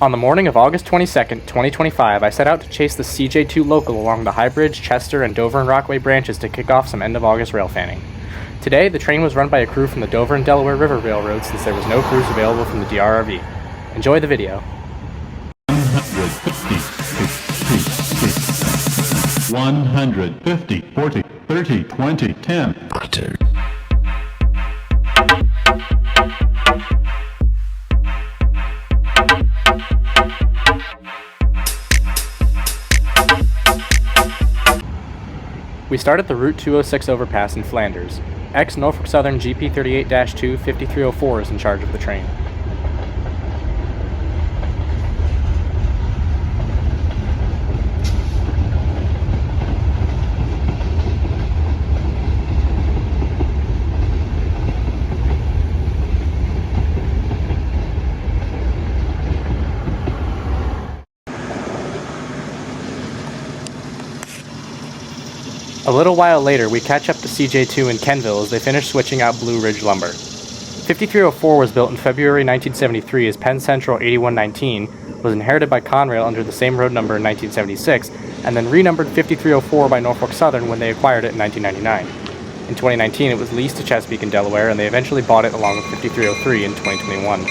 On the morning of August 22, 2025, I set out to chase the CJ2 local along the High Bridge, Chester, and Dover and Rockaway branches to kick off some end-of-August railfanning. Today, the train was run by a crew from the Dover and Delaware River Railroad since there was no crews available from the DRRV. Enjoy the video. 150, 40, 30, 20, 10. We start at the Route 206 overpass in Flanders. Ex-Norfolk Southern GP38-2 5304 is in charge of the train. A little while later, we catch up to CJ2 in Kenville as they finish switching out Blue Ridge lumber. 5304 was built in February 1973 as Penn Central 8119, was inherited by Conrail under the same road number in 1976, and then renumbered 5304 by Norfolk Southern when they acquired it in 1999. In 2019, it was leased to Chesapeake in Delaware, and they eventually bought it along with 5303 in 2021.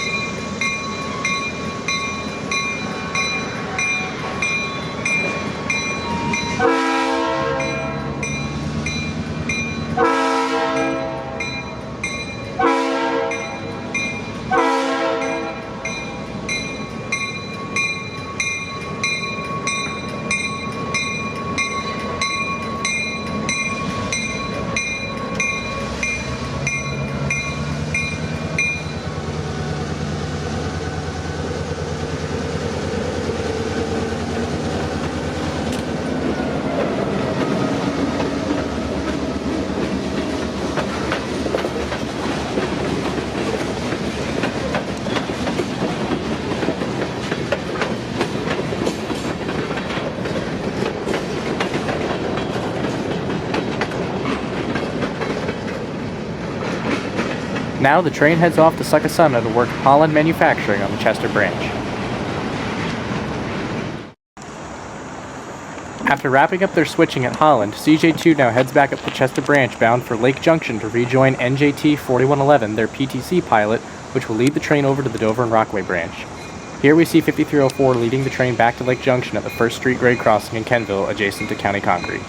Now the train heads off to Succasunna to work Holland Manufacturing on the Chester branch. After wrapping up their switching at Holland, CJ2 now heads back up the Chester branch bound for Lake Junction to rejoin NJT 4111, their PTC pilot, which will lead the train over to the Dover and Rockaway branch. Here we see 5304 leading the train back to Lake Junction at the 1st Street grade crossing in Kenville, adjacent to County Concrete.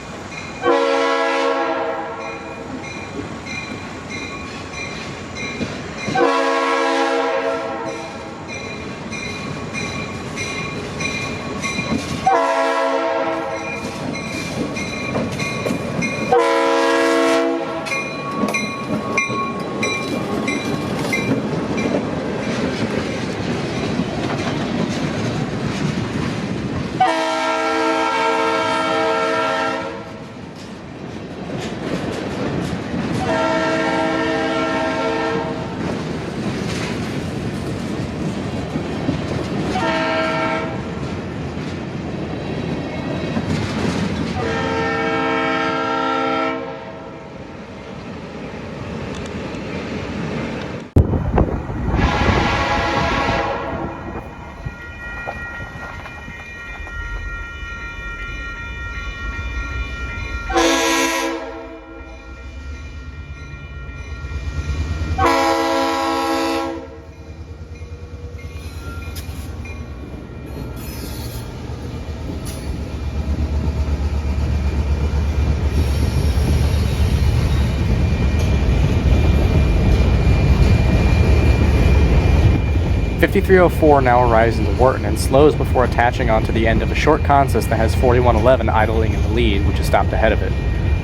.5304 now arrives into Wharton and slows before attaching onto the end of a short consist that has 4111 idling in the lead, which is stopped ahead of it.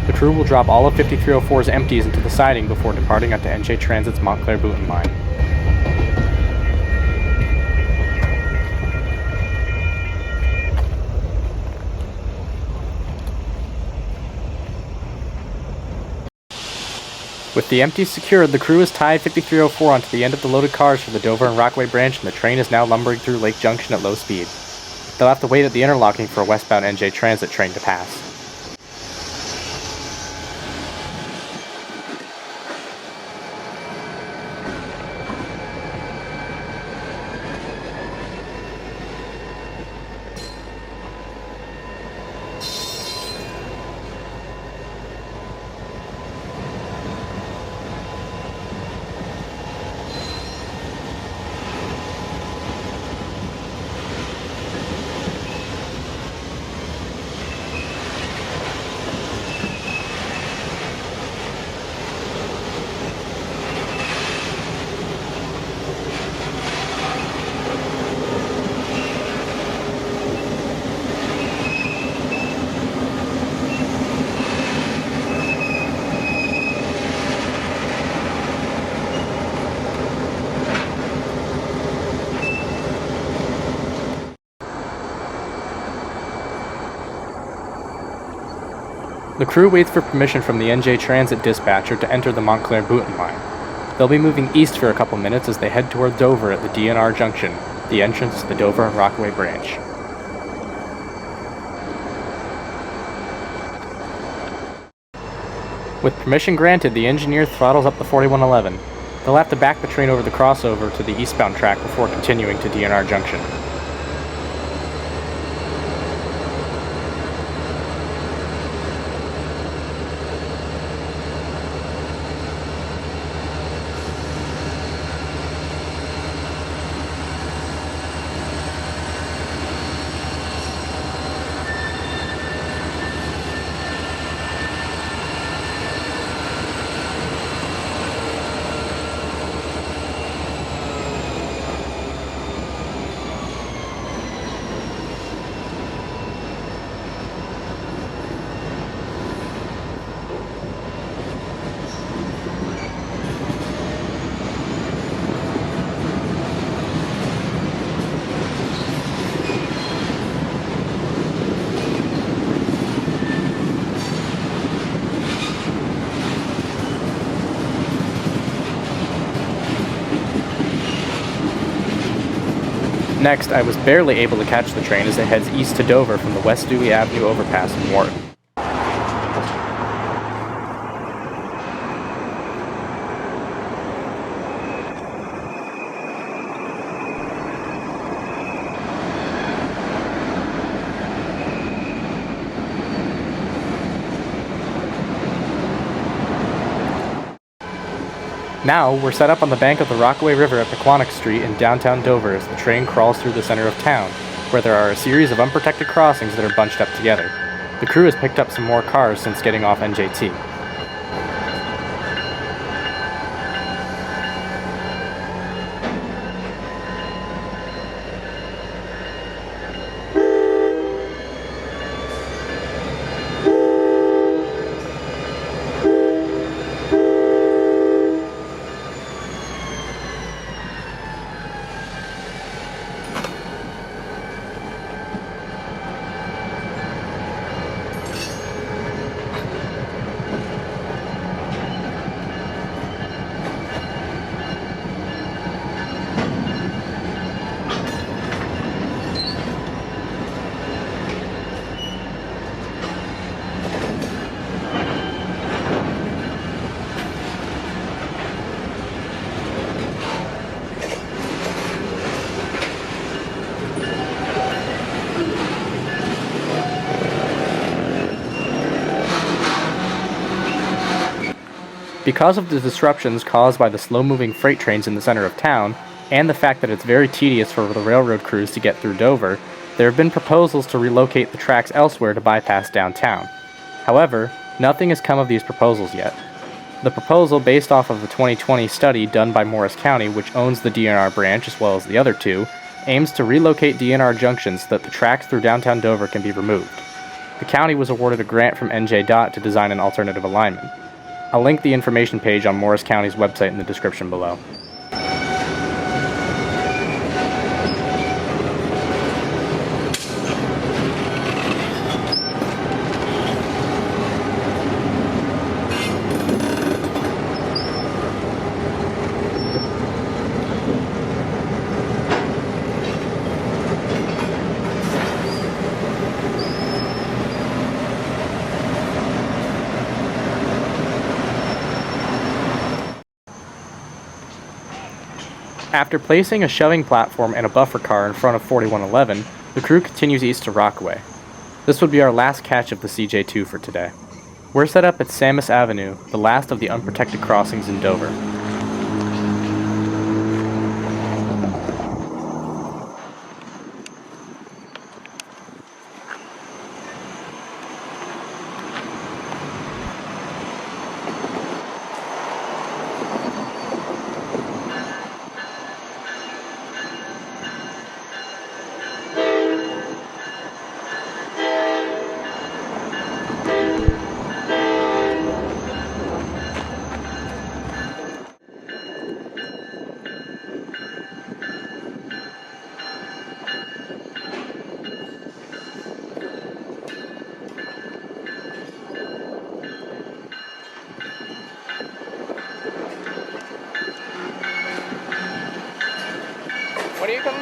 The crew will drop all of 5304's empties into the siding before departing onto NJ Transit's Montclair-Boonton line. With the empties secured, the crew has tied 5304 onto the end of the loaded cars for the Dover and Rockaway branch, and the train is now lumbering through Lake Junction at low speed. They'll have to wait at the interlocking for a westbound NJ Transit train to pass. The crew waits for permission from the NJ Transit dispatcher to enter the Montclair-Boonton line. They'll be moving east for a couple minutes as they head toward Dover at the DNR junction, the entrance to the Dover and Rockaway branch. With permission granted, the engineer throttles up the 4111. They'll have to back the train over the crossover to the eastbound track before continuing to DNR junction. Next, I was barely able to catch the train as it heads east to Dover from the West Dewey Avenue overpass in Wharton. Now, we're set up on the bank of the Rockaway River at Pequannock Street in downtown Dover as the train crawls through the center of town, where there are a series of unprotected crossings that are bunched up together. The crew has picked up some more cars since getting off NJT. Because of the disruptions caused by the slow-moving freight trains in the center of town, and the fact that it's very tedious for the railroad crews to get through Dover, there have been proposals to relocate the tracks elsewhere to bypass downtown. However, nothing has come of these proposals yet. The proposal, based off of a 2020 study done by Morris County, which owns the DNR branch as well as the other two, aims to relocate DNR junctions so that the tracks through downtown Dover can be removed. The county was awarded a grant from NJDOT to design an alternative alignment. I'll link the information page on Morris County's website in the description below. After placing a shoving platform and a buffer car in front of 4111, the crew continues east to Rockaway. This would be our last catch of the CJ2 for today. We're set up at Samus Avenue, the last of the unprotected crossings in Dover.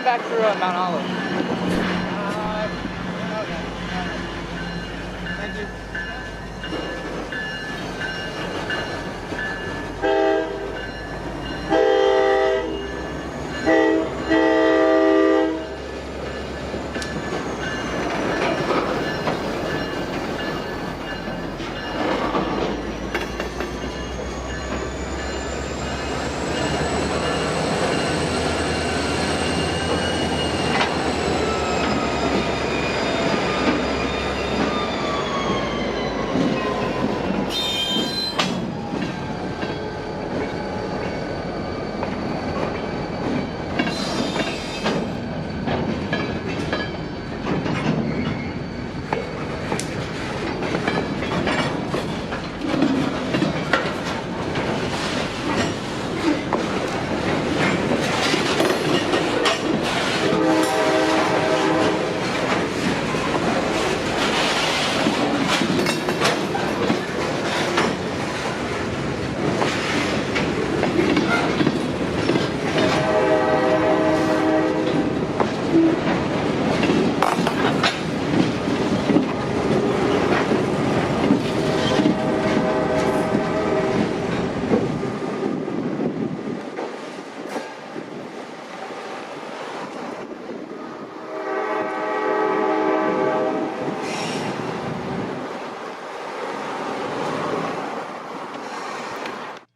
back through Mount Olive. Okay. Thank you.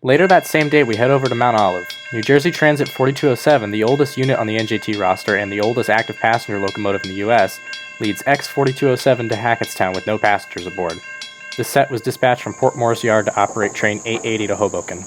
Later that same day, we head over to Mount Olive. New Jersey Transit 4207, the oldest unit on the NJT roster and the oldest active passenger locomotive in the U.S., leads X4207 to Hackettstown with no passengers aboard. This set was dispatched from Port Morris Yard to operate train 880 to Hoboken.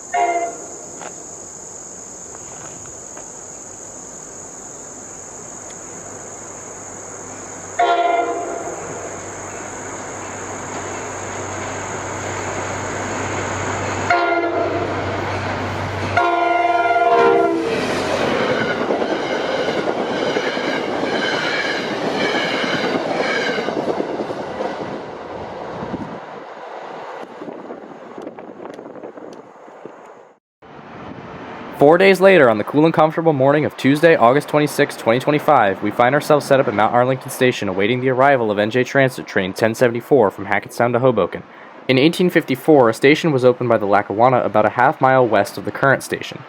Four days later, on the cool and comfortable morning of Tuesday, August 26, 2025, we find ourselves set up at Mount Arlington Station awaiting the arrival of NJ Transit Train 1074 from Hackettstown to Hoboken. In 1854, a station was opened by the Lackawanna about a half-mile west of the current station.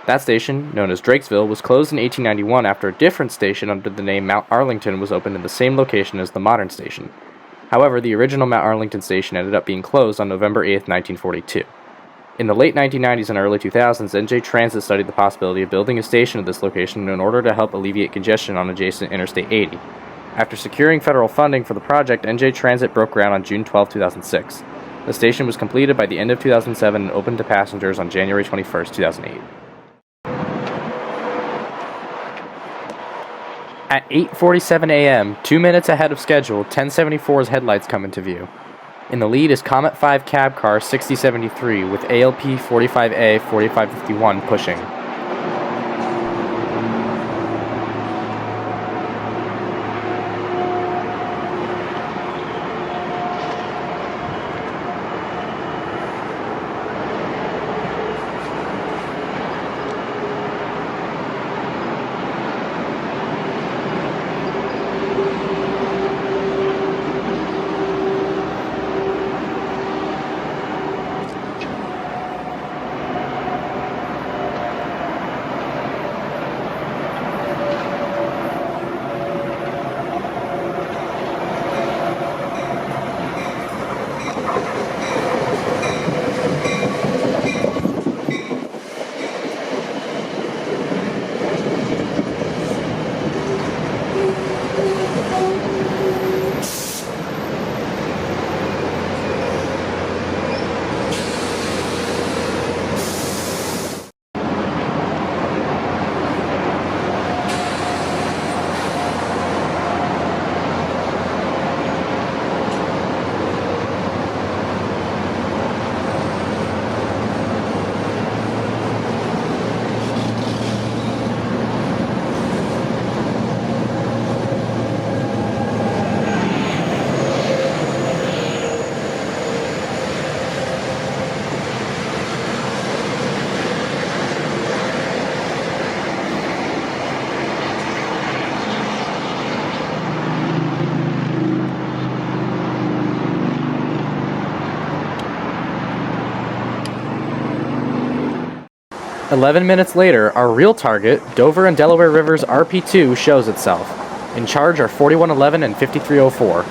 That station, known as Drakesville, was closed in 1891 after a different station under the name Mount Arlington was opened in the same location as the modern station. However, the original Mount Arlington station ended up being closed on November 8, 1942. In the late 1990s and early 2000s, NJ Transit studied the possibility of building a station at this location in order to help alleviate congestion on adjacent Interstate 80. After securing federal funding for the project, NJ Transit broke ground on June 12, 2006. The station was completed by the end of 2007 and opened to passengers on January 21, 2008. At 8:47 a.m., 2 minutes ahead of schedule, 1074's headlights come into view. In the lead is Comet 5 cab car 6073 with ALP 45A 4551 pushing. 11 minutes later, our real target, Dover and Delaware River's RP2, shows itself. In charge are 4111 and 5304.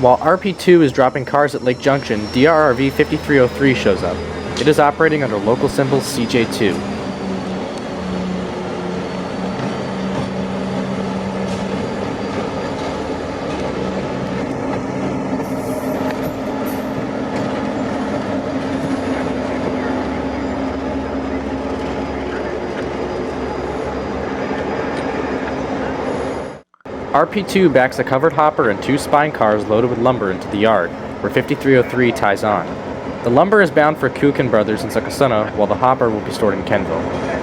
While RP2 is dropping cars at Lake Junction, DRRV 5303 shows up. It is operating under local symbol CJ2. RP2 backs a covered hopper and 2 spine cars loaded with lumber into the yard, where 5303 ties on. The lumber is bound for Kukin Brothers in Succothuna, while the hopper will be stored in Kenville.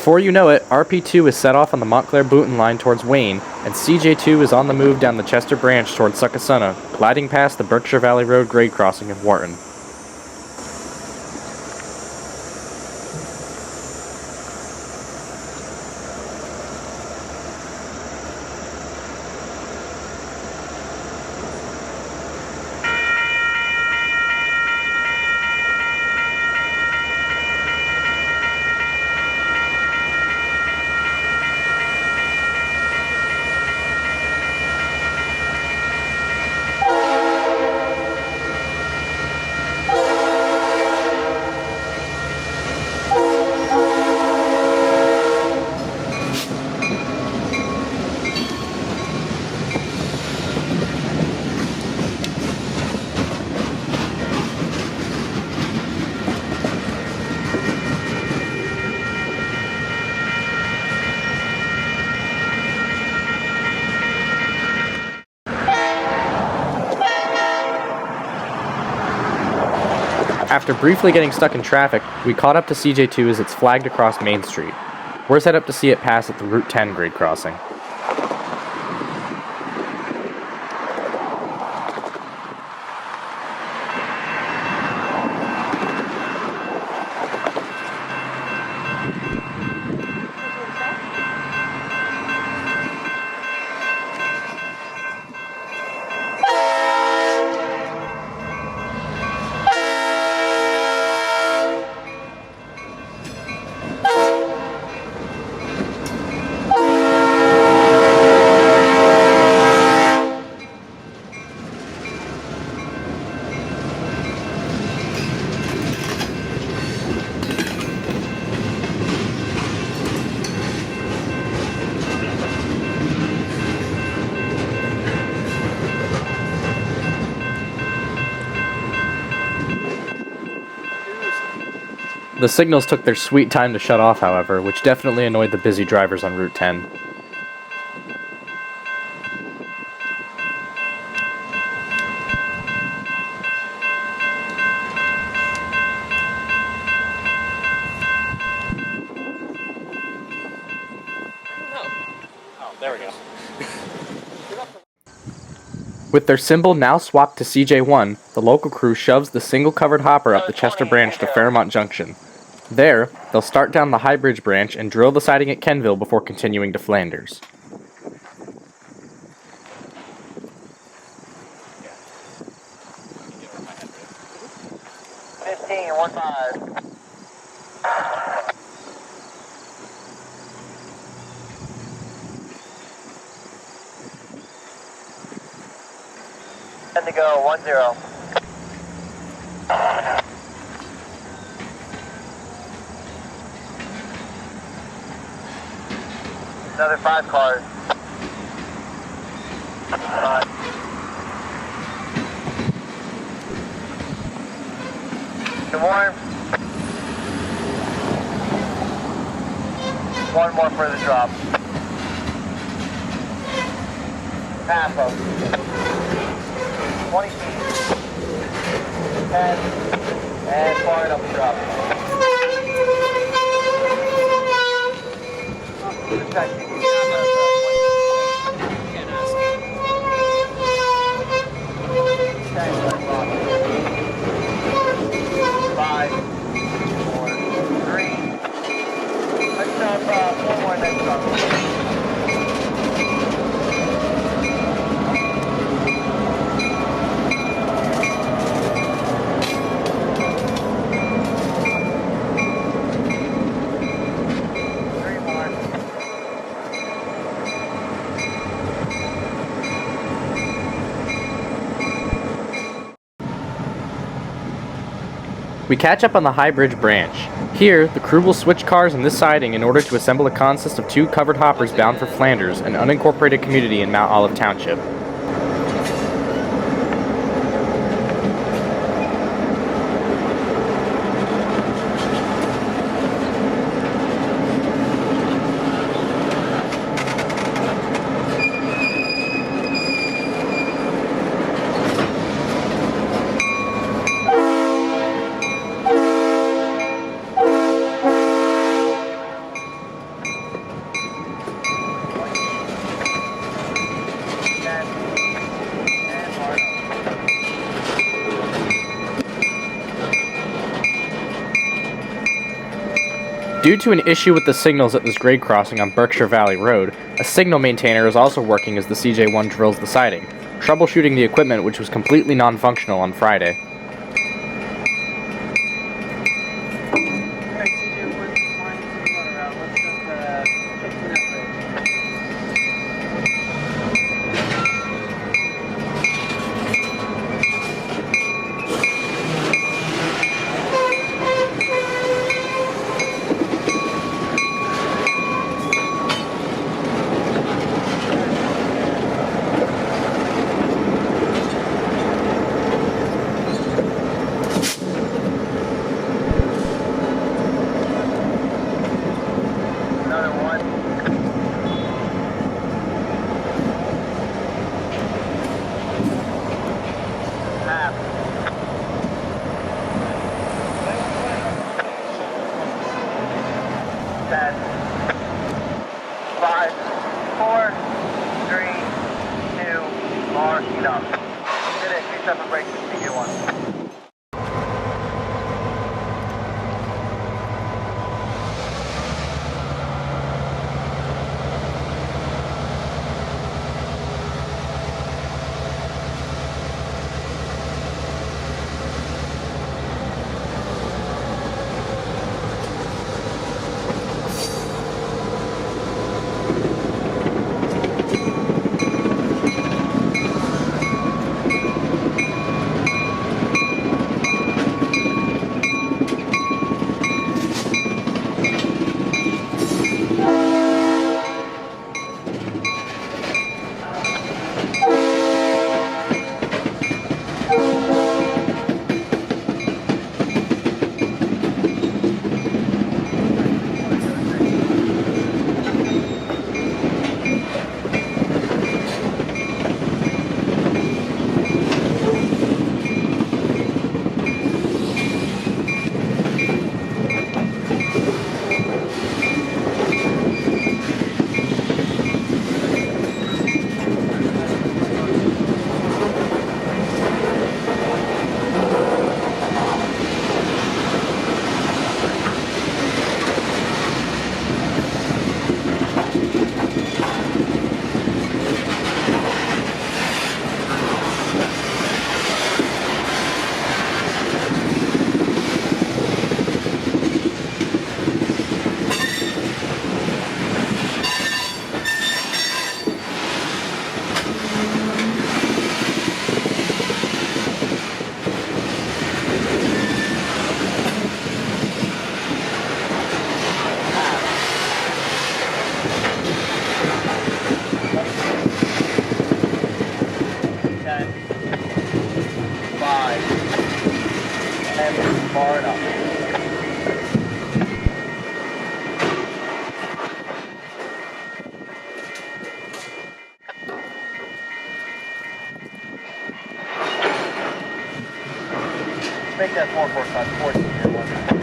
Before you know it, RP2 is set off on the Montclair-Boonton line towards Wayne, and CJ2 is on the move down the Chester Branch towards Succothuna, gliding past the Berkshire Valley Road grade crossing of Wharton. After briefly getting stuck in traffic, we caught up to CJ2 as it's flagged across Main Street. We're set up to see it pass at the Route 10 grade crossing. The signals took their sweet time to shut off, however, which definitely annoyed the busy drivers on Route 10. With their symbol now swapped to CJ1, the local crew shoves the single covered hopper up the Chester Branch to Fairmont Junction. There, they'll start down the High Bridge branch and drill the siding at Kenville before continuing to Flanders. You're 1 5. To go, 10. Another 5 cars. 5. Good morning. One more for the drop. Half of 20 feet. 10. And far enough to drop. Five, 4, 3. Let's jump 4 more next drop. We catch up on the High Bridge branch. Here, the crew will switch cars in this siding in order to assemble a consist of 2 covered hoppers bound for Flanders, an unincorporated community in Mount Olive Township. Due to an issue with the signals at this grade crossing on Berkshire Valley Road, a signal maintainer is also working as the CJ1 drills the siding, troubleshooting the equipment which was completely non-functional on Friday. Far enough. Make that 445 14 here one time.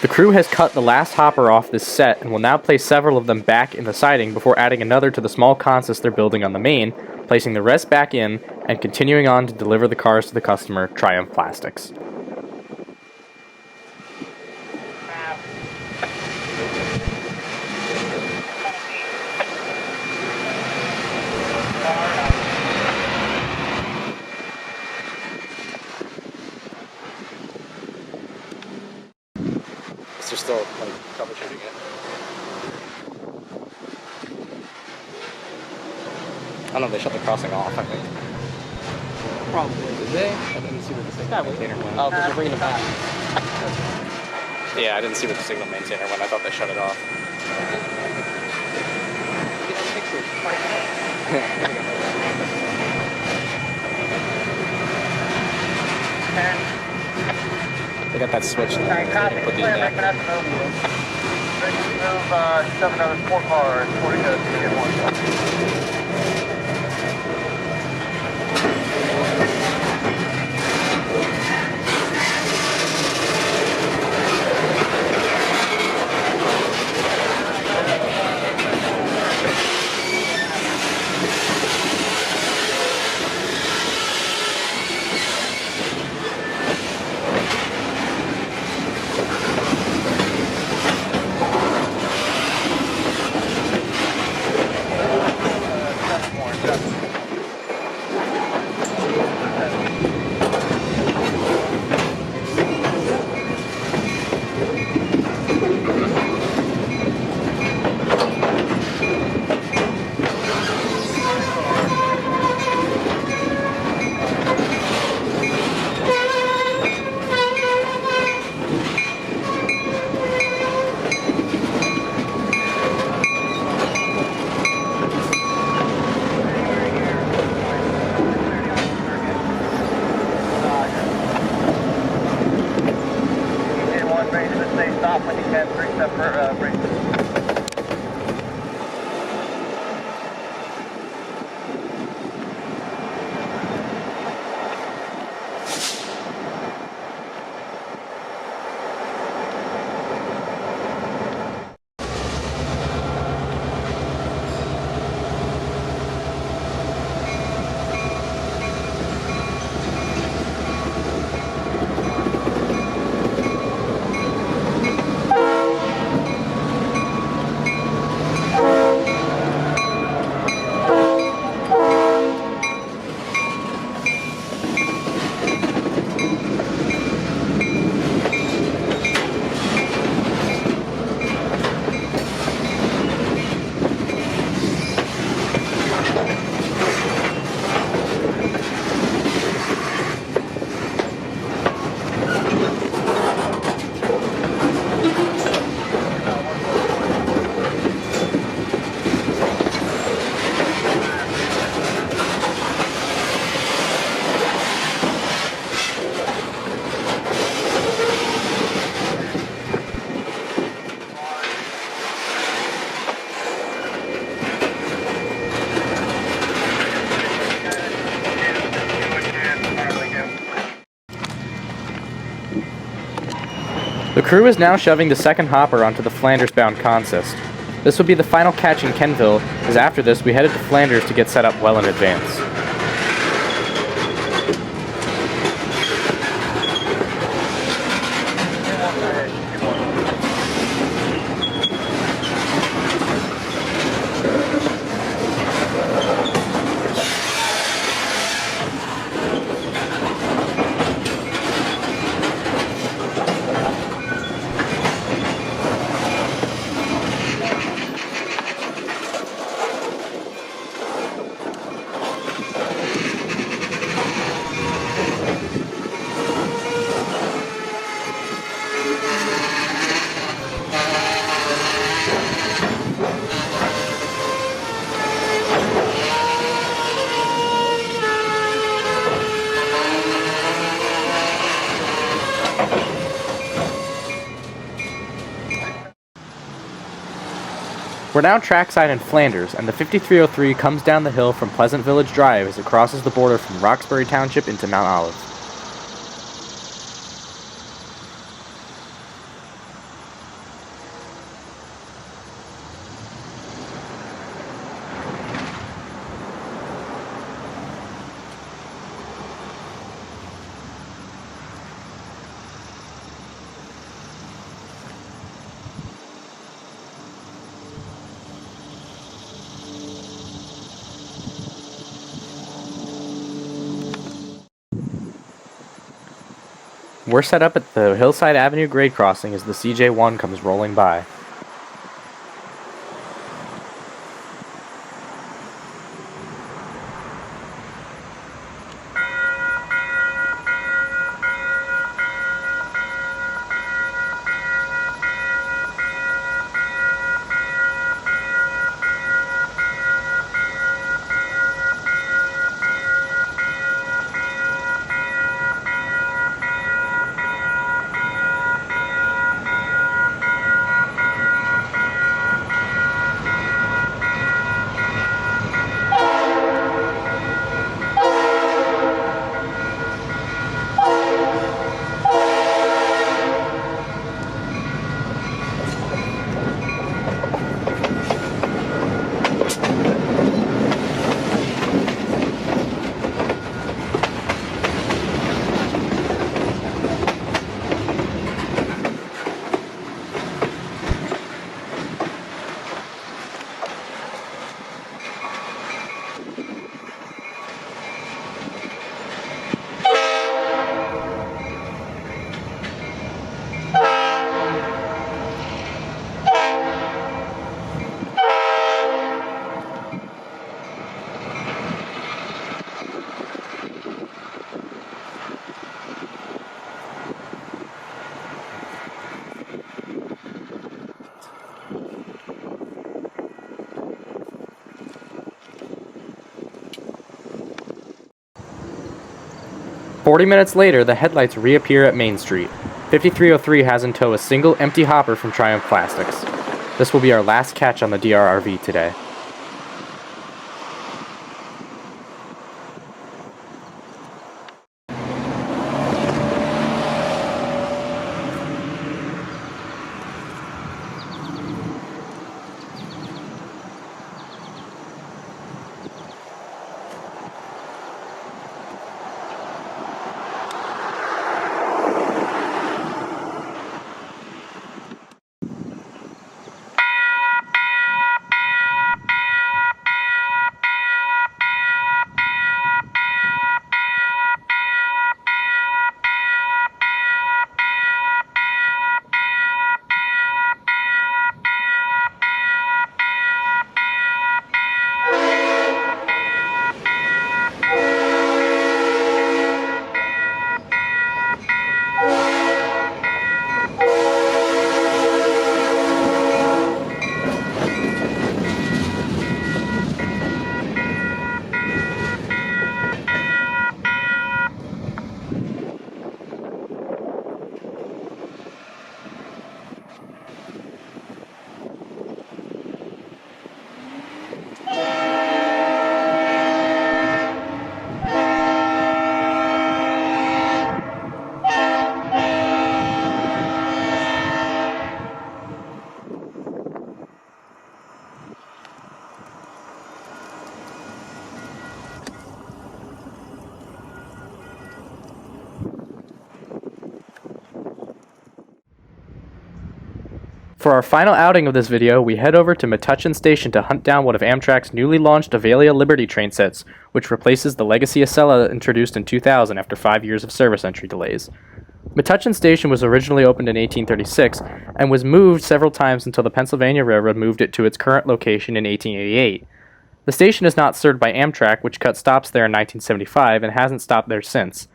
The crew has cut the last hopper off this set and will now place several of them back in the siding before adding another to the small consist they're building on the main, placing the rest back in, and continuing on to deliver the cars to the customer, Triumph Plastics. They're still like troubleshooting it. I don't know, they shut the crossing off, I think. Probably. Did they? I didn't see where the signal maintainer went. Oh, because you're bringing it back. Yeah, I didn't see where the signal maintainer went. I thought they shut it off. Get the picture. They got that switch there. Alright, copy. They put these Clear, back. backing up the mobile. Ready to move 7 other 4 cars, 40 to 1. crew is now shoving the second hopper onto the Flanders-bound consist. This will be the final catch in Kenville, as after this we headed to Flanders to get set up well in advance. We're now trackside in Flanders, and the 5303 comes down the hill from Pleasant Village Drive as it crosses the border from Roxbury Township into Mount Olive. We're set up at the Hillside Avenue grade crossing as the CJ1 comes rolling by. "40 minutes later, the headlights reappear at Main Street. 5303 has in tow a single empty hopper from Triumph Plastics. This will be our last catch on the DRRV today. For our final outing of this video, we head over to Metuchen Station to hunt down one of Amtrak's newly launched Avelia Liberty train sets, which replaces the legacy Acela introduced in 2000 after 5 years of service entry delays. Metuchen Station was originally opened in 1836 and was moved several times until the Pennsylvania Railroad moved it to its current location in 1888. The station is not served by Amtrak, which cut stops there in 1975 and hasn't stopped there since.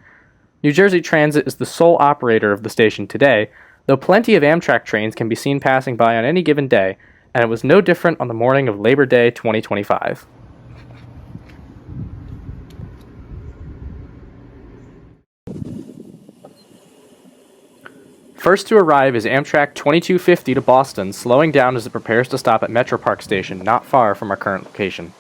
New Jersey Transit is the sole operator of the station today, though plenty of Amtrak trains can be seen passing by on any given day, and it was no different on the morning of Labor Day 2025. First to arrive is Amtrak 2250 to Boston, slowing down as it prepares to stop at Metro Park Station, not far from our current location.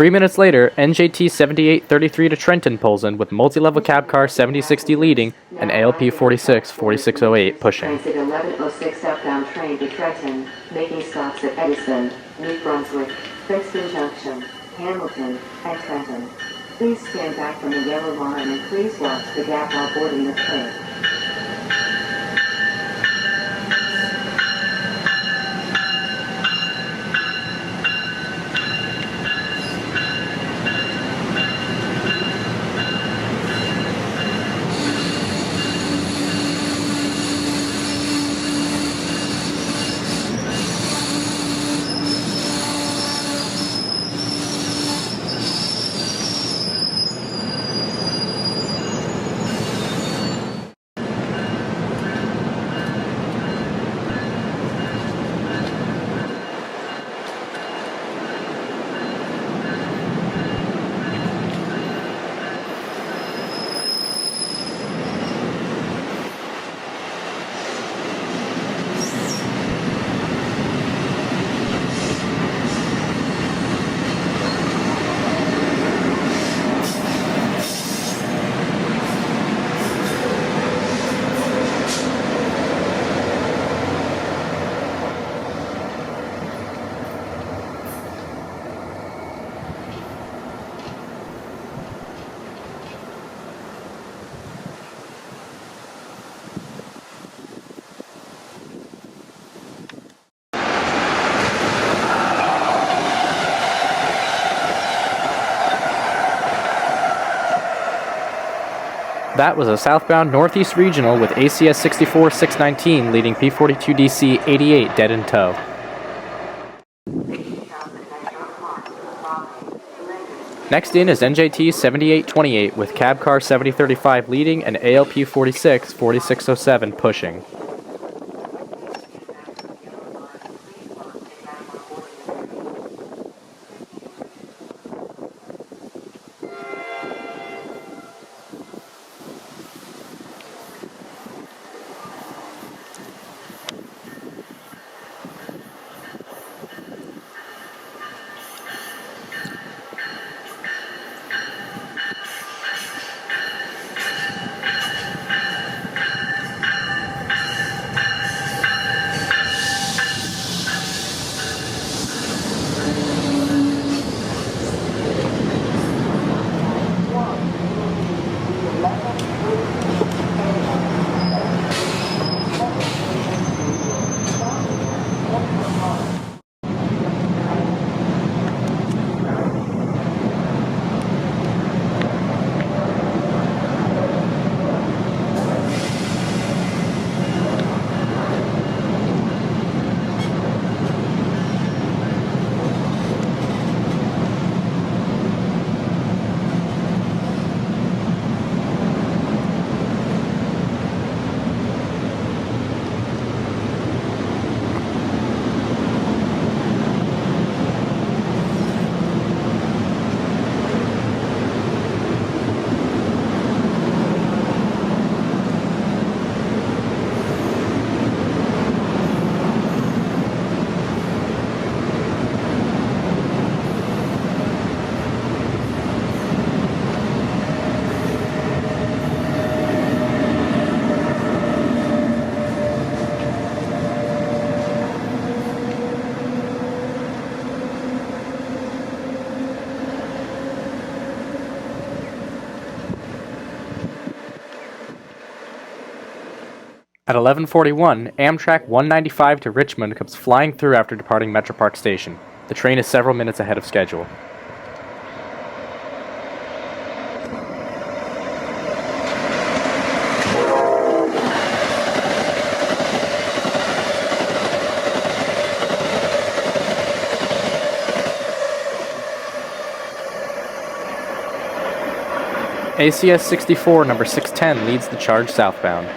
Three minutes later, NJT 7833 to Trenton pulls in with multi-level cab car 7060 leading and ALP 46 4608 pushing. Transit 1106 southbound train to Trenton, making stops at Edison, New Brunswick, Princeton Junction, Hamilton, and Trenton. Please stand back from the yellow line and please watch the gap while boarding the train. That was a southbound Northeast Regional with ACS 64 619 leading P42DC 88 dead in tow. Next in is NJT 7828 with cab car 7035 leading and ALP 46 4607 pushing. At 11:41, Amtrak 195 to Richmond comes flying through after departing Metro Park Station. The train is several minutes ahead of schedule. ACS 64 number 610 leads the charge southbound.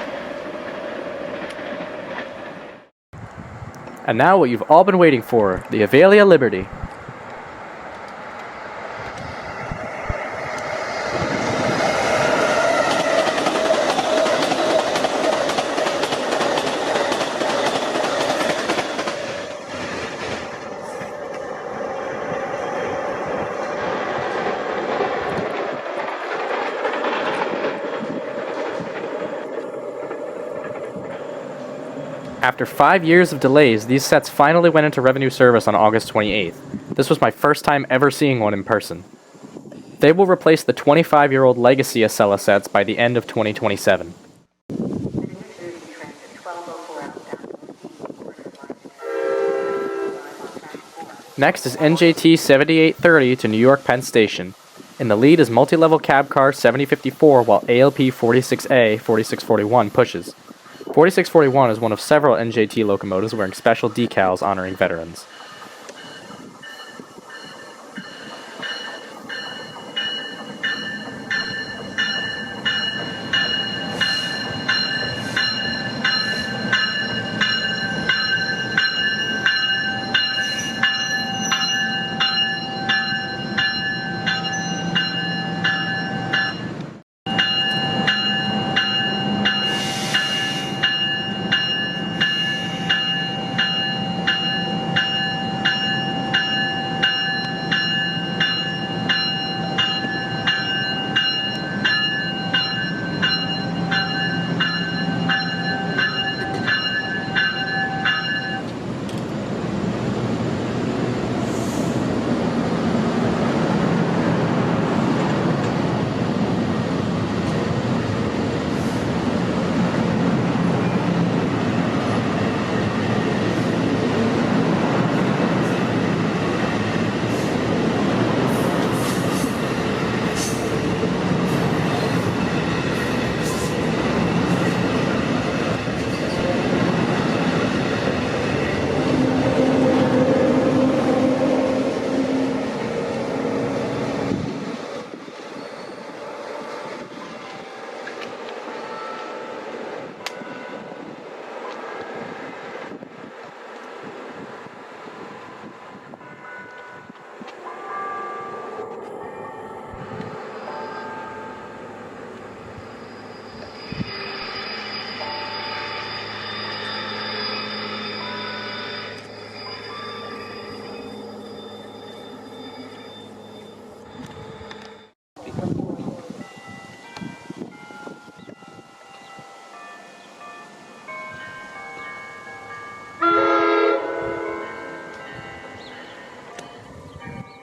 And now what you've all been waiting for, the Avelia Liberty. After 5 years of delays, these sets finally went into revenue service on August 28th. This was my first time ever seeing one in person. They will replace the 25-year-old legacy Acela sets by the end of 2027. Next is NJT 7830 to New York Penn Station. In the lead is multi-level cab car 7054 while ALP 46A 4641 pushes. 4641 is one of several NJT locomotives wearing special decals honoring veterans.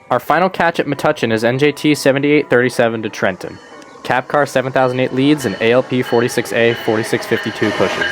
Our final catch at Metuchen is NJT 7837 to Trenton. Cab car 7008 leads and ALP 46A 4652 pushes.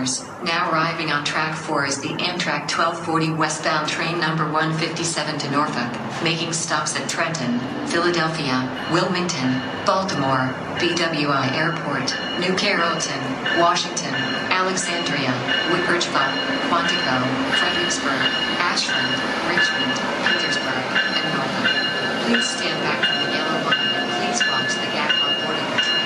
passengers. Now arriving on track 4 is the Amtrak 1240 westbound train number 157 to Norfolk, making stops at Trenton, Philadelphia, Wilmington, Baltimore, BWI Airport, New Carrollton, Washington, Alexandria, Woodbridgeville, Quantico, Fredericksburg, Ashland, Richmond, Petersburg, and Norfolk. Please stand back from the yellow line and please watch the gap while boarding the train.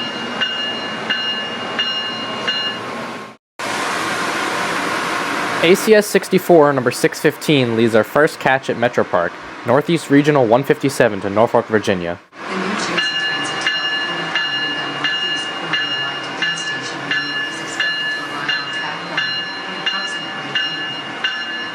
ACS 64 number 615 leads our first catch at Metro Park, Northeast Regional 157 to Norfolk, Virginia. The New Jersey Transit 1245 bound Northeast Corridor line to Penn Station, New York is expected to arrive on track 1 in approximately 8 minutes.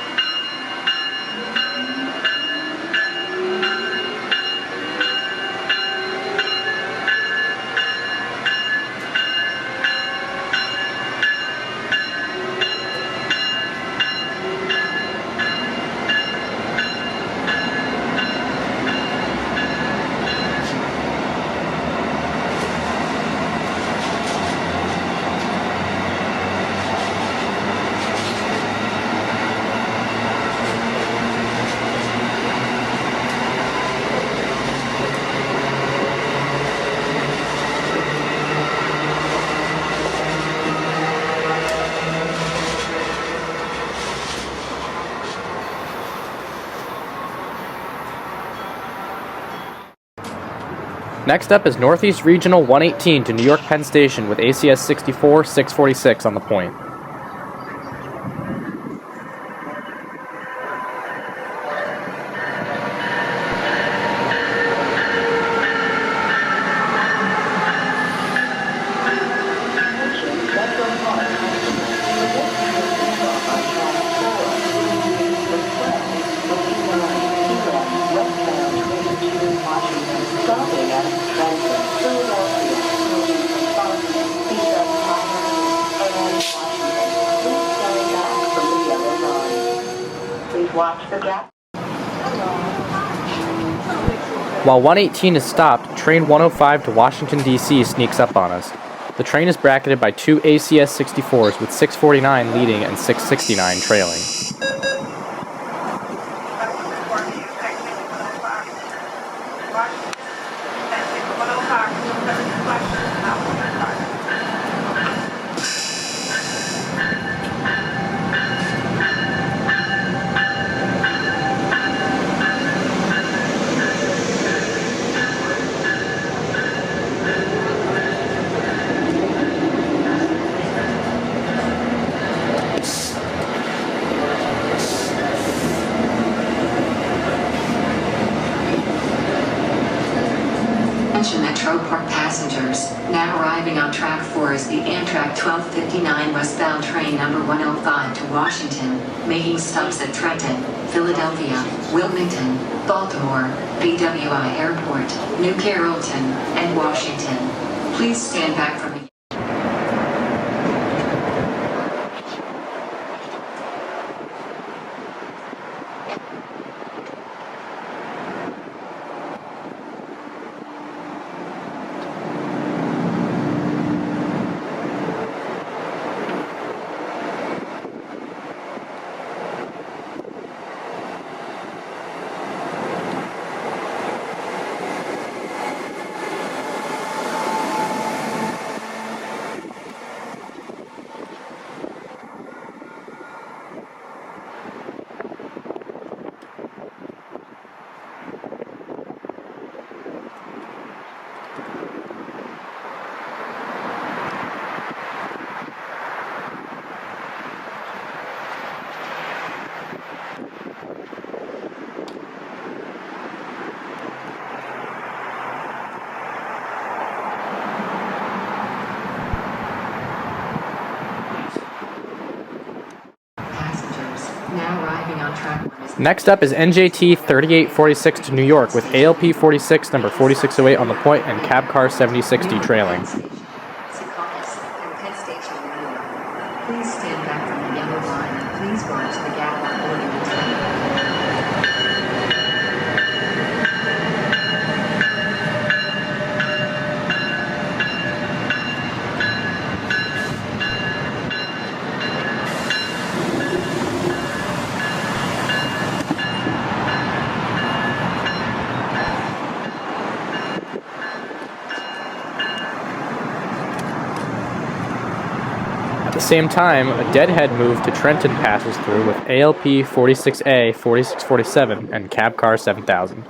Next up is Northeast Regional 118 to New York Penn Station with ACS 64 646 on the point. Watch the gap. While 118 is stopped, train 105 to Washington, D.C. sneaks up on us. The train is bracketed by two ACS 64s with 649 leading and 669 trailing. Metro Park passengers. Now arriving on track 4 is the Amtrak 1259 westbound train number 105 to Washington, making stops at Trenton, Philadelphia, Wilmington, Baltimore, BWI Airport, New Carrollton, and Washington. Please stand back from the Next up is NJT 3846 to New York with ALP 46 number 4608 on the point and cab car 7060 trailing. Please stand back from the yellow line and please watch the gap while boarding the train. the same time, a deadhead move to Trenton passes through with ALP 46A 4647 and cab car 7000.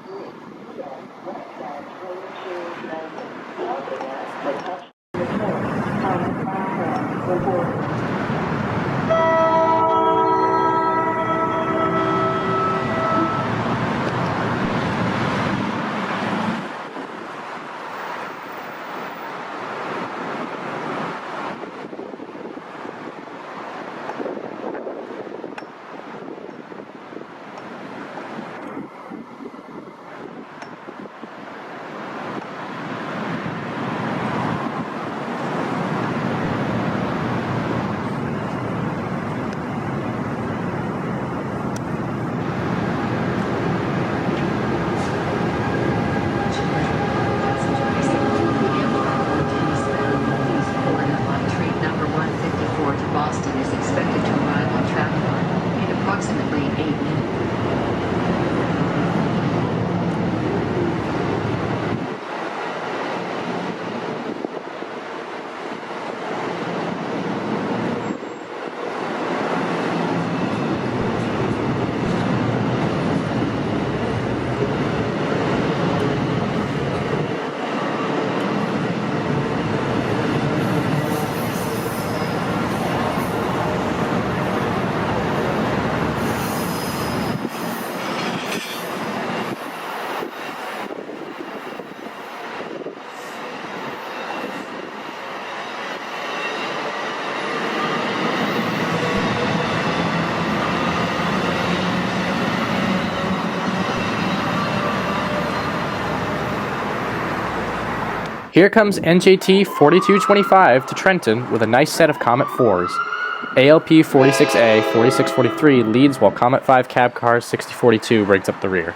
Here comes NJT 4225 to Trenton with a nice set of Comet 4s. ALP 46A 4643 leads while Comet 5 cab car 6042 breaks up the rear.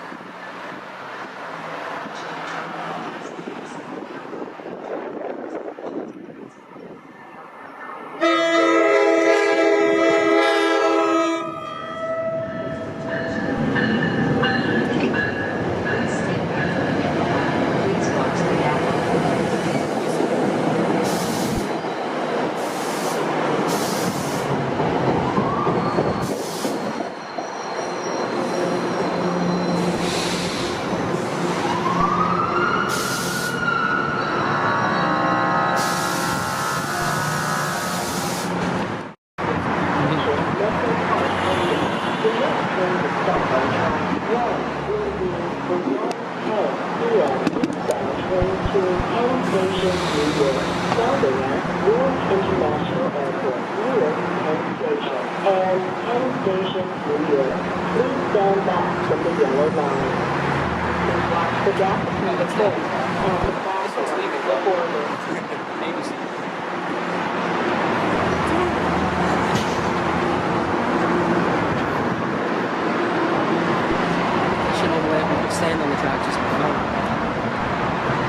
Stand on the track just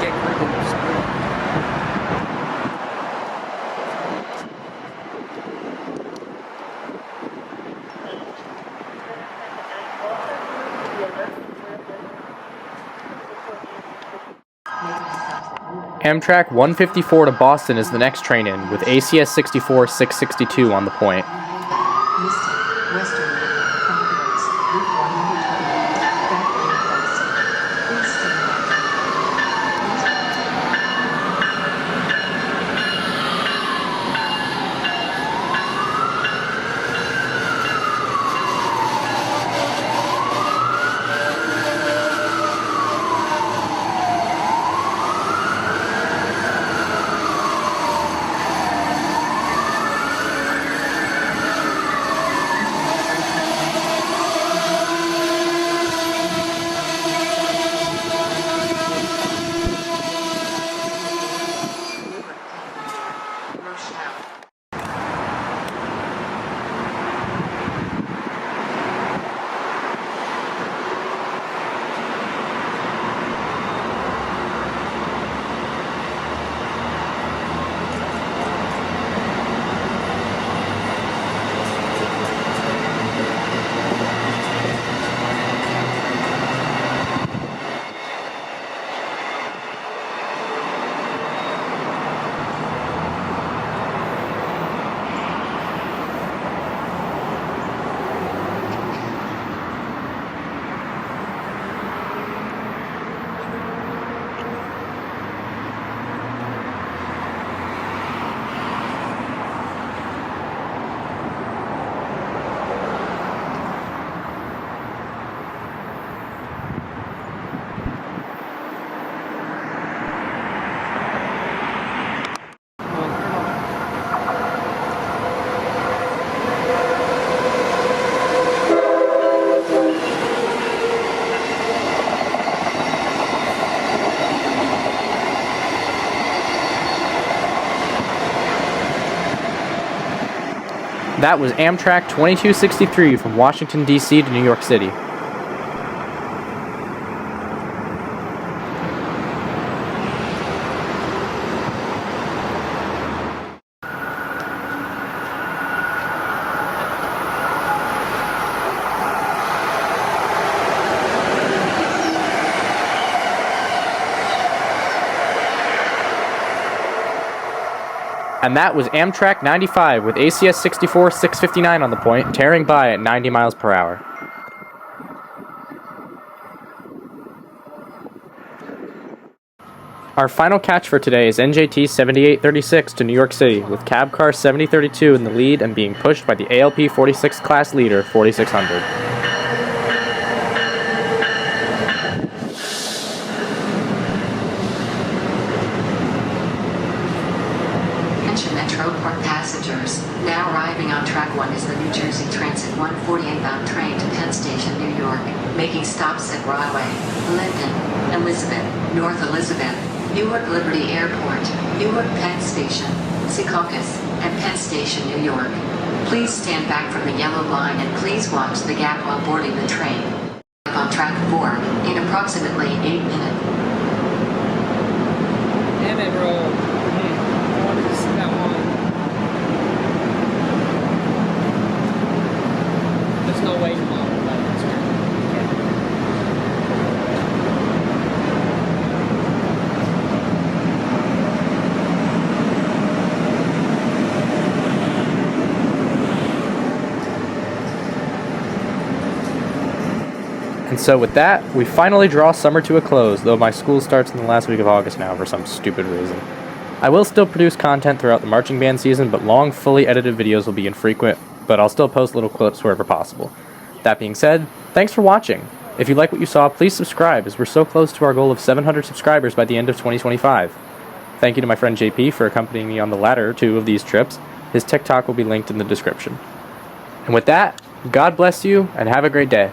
get gripping the screen. Amtrak 154 to Boston is the next train in, with ACS 64 662 on the point. That was Amtrak 2263 from Washington, D.C. to New York City. And that was Amtrak 95 with ACS 64 659 on the point, tearing by at 90 miles per hour. Our final catch for today is NJT 7836 to New York City, with cab car 7032 in the lead and being pushed by the ALP 46 class leader 4600. Metroport passengers, now arriving on track 1 is the New Jersey Transit 148 bound train to Penn Station, New York, making stops at Rockaway, Linden, Elizabeth, North Elizabeth, Newark Liberty Airport, Newark Penn Station, Secaucus, and Penn Station, New York. Please stand back from the yellow line and please watch the gap while boarding the train. On track 4, in approximately 8 minutes. Damn it, bro. I wanted to see that one. There's no way to model that. And so with that, we finally draw summer to a close, though my school starts in the last week of August now for some stupid reason. I will still produce content throughout the marching band season, but long, fully edited videos will be infrequent, but I'll still post little clips wherever possible. That being said, thanks for watching. If you like what you saw, please subscribe, as we're so close to our goal of 700 subscribers by the end of 2025. Thank you to my friend JP for accompanying me on the latter 2 of these trips. His TikTok will be linked in the description. And with that, God bless you, and have a great day.